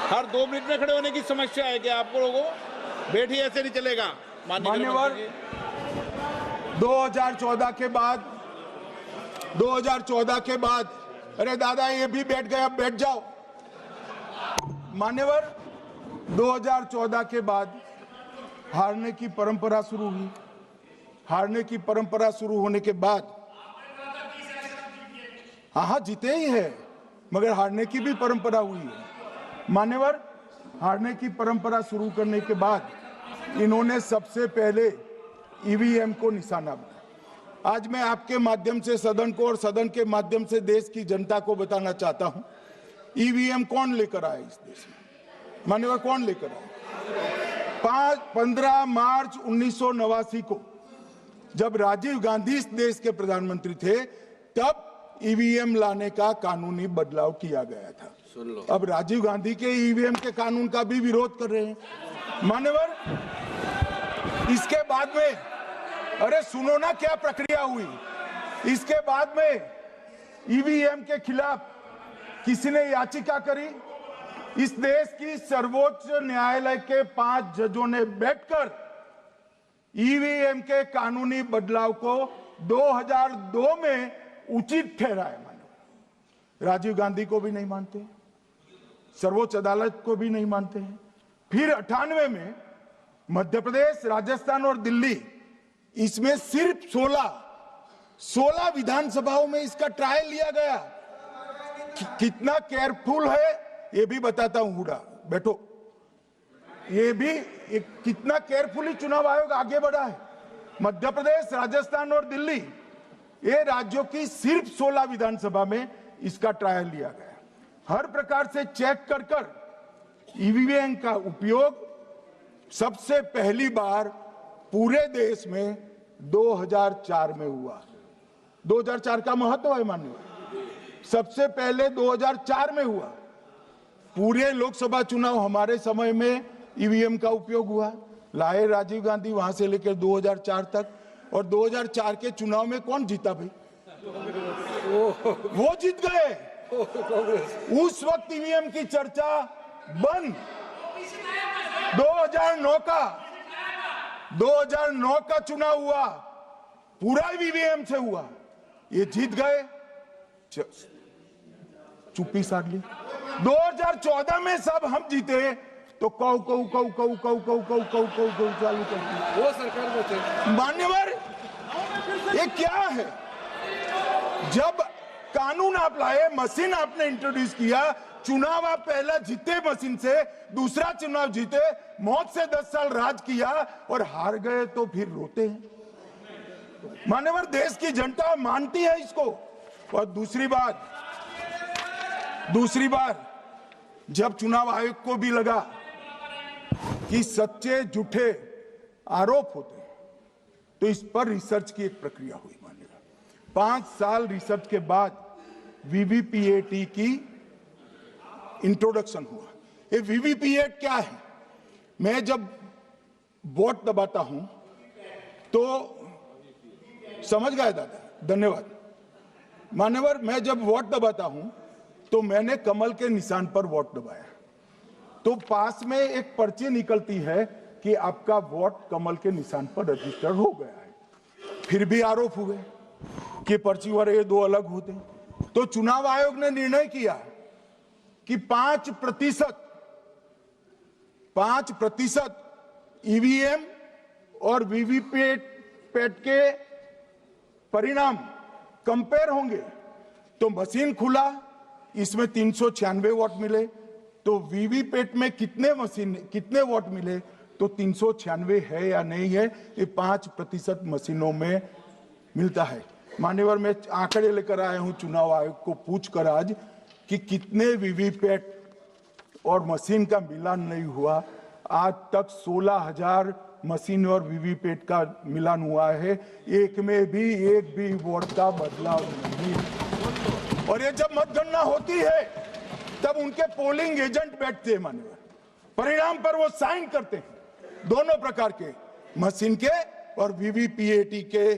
हर 2 minute में खड़े होने की समस्या है कि आप लोगों को? बैठिए, ऐसे नहीं चलेगा। मान्यवर, 2014 के बाद अरे दादा ये भी बैठ गए, अब बैठ जाओ। मान्यवर, 2014 के बाद हारने की परंपरा शुरू हुई। हारने की परंपरा शुरू होने के बाद हाँ जीते ही है, मगर हारने की भी परंपरा हुई है। मान्यवर, हारने की परंपरा शुरू करने के बाद इन्होंने सबसे पहले ईवीएम को निशाना बनाया। आज मैं आपके माध्यम से सदन को और सदन के माध्यम से देश की जनता को बताना चाहता हूं, ईवीएम कौन लेकर आया इस देश में? मान्यवर, कौन लेकर आया? 15 मार्च 1989 को जब राजीव गांधी इस देश के प्रधानमंत्री थे, तब ईवीएम लाने का कानूनी बदलाव किया गया था। अब राजीव गांधी के ईवीएम के कानून का भी विरोध कर रहे हैं। मान्यवर, इसके बाद में अरे सुनो ना क्या प्रक्रिया हुई। इसके बाद में ईवीएम के खिलाफ किसी ने याचिका करी। इस देश की सर्वोच्च न्यायालय के 5 जजों ने बैठकर ईवीएम के कानूनी बदलाव को 2002 में उचित ठहराया। मानो राजीव गांधी को भी नहीं मानते, सर्वोच्च अदालत को भी नहीं मानते हैं। फिर 98 में मध्य प्रदेश, राजस्थान और दिल्ली, इसमें सिर्फ 16 विधानसभाओं में इसका ट्रायल लिया गया। कितना केयरफुल है ये भी बताता हूं। हुडा बैठो, ये भी कितना केयरफुली चुनाव आयोग आगे बढ़ा है। मध्य प्रदेश, राजस्थान और दिल्ली, ये राज्यों की सिर्फ 16 विधानसभा में इसका ट्रायल लिया गया। हर प्रकार से चेक कर ईवीएम का उपयोग सबसे पहली बार पूरे देश में 2004 में हुआ। 2004 का महत्व है मान्यवर, सबसे पहले 2004 में हुआ। पूरे लोकसभा चुनाव हमारे समय में ईवीएम का उपयोग हुआ। लाए राजीव गांधी, वहां से लेकर 2004 तक। और 2004 के चुनाव में कौन जीता भाई? वो जीत गए। उस वक्त ईवीएम की चर्चा बंद। 2009 का चुनाव हुआ, पूरा ईवीएम से हुआ, ये जीत गए। चुप्पी साध ली। 2014 में सब हम जीते तो कौ चालू कर दी। वो सरकार में थे। मान्यवर, ये क्या है? जब कानून आप लाए, मशीन आपने इंट्रोड्यूस किया, चुनाव आप पहला जीते मशीन से, दूसरा चुनाव जीते, मौत से 10 साल राज किया और हार गए तो फिर रोते हैं। मान्यवर, देश की जनता मानती है इसको। और दूसरी बार जब चुनाव आयोग को भी लगा कि सच्चे झूठे आरोप होते हैं, तो इस पर रिसर्च की एक प्रक्रिया हुई। मानिएगा 5 साल रिसर्च के बाद वीवीपीएटी की इंट्रोडक्शन हुआ। ये वीवीपीएटी क्या है? मैं जब वोट दबाता हूं तो समझ गए दादा, धन्यवाद। मान्यवर, मैं जब वोट दबाता हूं तो मैंने कमल के निशान पर वोट दबाया, तो पास में एक पर्ची निकलती है कि आपका वोट कमल के निशान पर रजिस्टर हो गया है। फिर भी आरोप हुए कि पर्ची वाले ये 2 अलग होते। तो चुनाव आयोग ने निर्णय किया कि 5% ईवीएम और वीवीपैट के परिणाम कंपेयर होंगे। तो मशीन खुला, इसमें 396 वोट मिले। तो वीवीपैट में कितने वोट मिले, तो 396 है या नहीं है, ये 5% मशीनों में मिलता है। मान्यवर, मैं आंकड़े लेकर आया हूं चुनाव आयोग को पूछकर आज कि कितने वीवीपैट और मशीन का मिलान नहीं हुआ। आज तक 16,000 मशीन और वीवीपैट का मिलान हुआ है, एक भी वोट का बदलाव नहीं। और ये जब मतगणना होती है तब उनके पोलिंग एजेंट बैठते हैं मान्यवर, परिणाम पर वो साइन करते हैं, दोनों प्रकार के, मशीन के और वीवीपीएटी के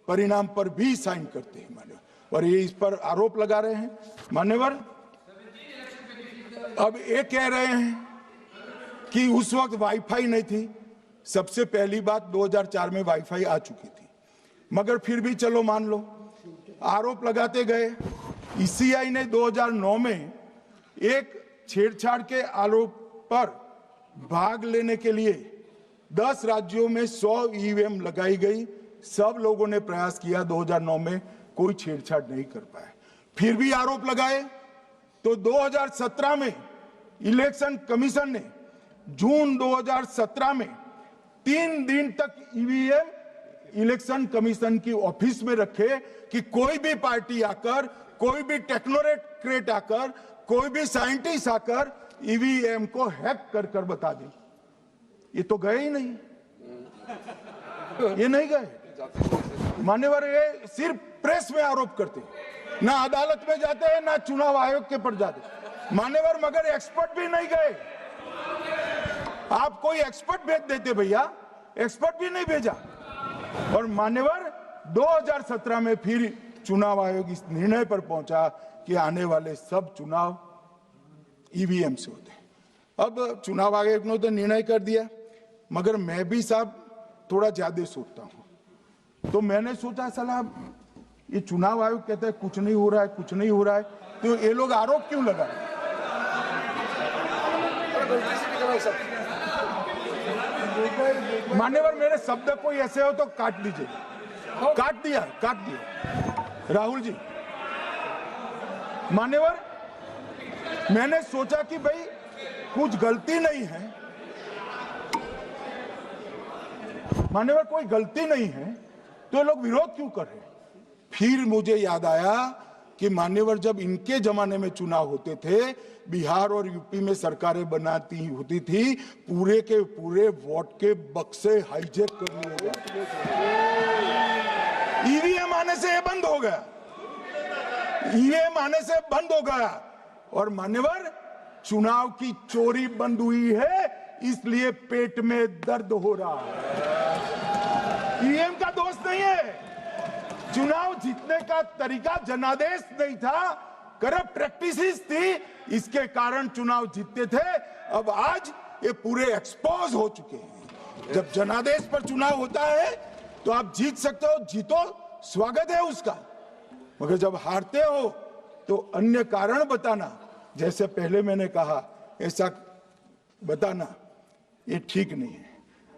परिणाम पर भी साइन करते हैं मान्यवर। और ये इस पर आरोप लगा रहे हैं मान्यवर। अब ये कह रहे हैं कि उस वक्त वाईफाई नहीं थी। सबसे पहली बात 2004 में वाईफाई आ चुकी थी, मगर फिर भी चलो मान लो, आरोप लगाते गए। ईसीआई ने 2009 में एक छेड़छाड़ के आरोप पर भाग लेने के लिए 10 राज्यों में 100 ईवीएम लगाई गई। सब लोगों ने प्रयास किया, 2009 में कोई छेड़छाड़ नहीं कर पाए, फिर भी आरोप लगाए। तो 2017 में इलेक्शन कमीशन ने जून 2017 में 3 दिन तक ईवीएम इलेक्शन कमीशन की ऑफिस में रखे कि कोई भी पार्टी आकर, कोई भी टेक्नोक्रेट आकर, कोई भी साइंटिस्ट आकर ईवीएम को हैक कर कर बता दे। ये तो गए ही नहीं, ये नहीं गए। मान्यवर, ये सिर्फ प्रेस में आरोप करते, ना अदालत में जाते हैं, ना चुनाव आयोग के पर जाते। मान्यवर, मगर एक्सपर्ट भी नहीं गए। आप कोई एक्सपर्ट भेज देते भैया, एक्सपर्ट भी नहीं भेजा। और मान्यवर, 2017 में फिर चुनाव आयोग इस निर्णय पर पहुंचा कि आने वाले सब चुनाव ईवीएम से होते हैं। अब चुनाव आयोग ने तो निर्णय कर दिया, मगर मैं भी साहब थोड़ा ज्यादा सोचता हूं। तो मैंने सोचा साला ये चुनाव आयोग कहता है कुछ नहीं हो रहा है, कुछ नहीं हो रहा है, तो ये लोग आरोप क्यों लगा रहे? मान्यवर, मेरे शब्द कोई ऐसे हो तो काट दीजिए। काट दिया। राहुल जी, मान्यवर, मैंने सोचा कि भाई कुछ गलती नहीं है। मान्यवर, कोई गलती नहीं है तो ये लोग विरोध क्यों कर रहे हैं? फिर मुझे याद आया कि मान्यवर, जब इनके जमाने में चुनाव होते थे, बिहार और यूपी में सरकारें बनाती होती थी, पूरे के पूरे वोट के बक्से हाईजैक कर लिए गए। ईवीएम आने से ये बंद हो गया, ईवीएम आने से बंद हो गया। और मान्यवर, चुनाव की चोरी बंद हुई है, इसलिए पेट में दर्द हो रहा है। ईवीएम का दोष नहीं है, चुनाव जीतने का तरीका जनादेश नहीं था, करप्ट प्रैक्टिसेस थी, इसके कारण चुनाव जीतते थे। अब आज ये पूरे एक्सपोज हो चुके हैं। जब जनादेश पर चुनाव होता है तो आप जीत सकते हो, जीतो, स्वागत है उसका, मगर जब हारते हो तो अन्य कारण बताना, जैसे पहले मैंने कहा, ऐसा बताना, ये ठीक नहीं है।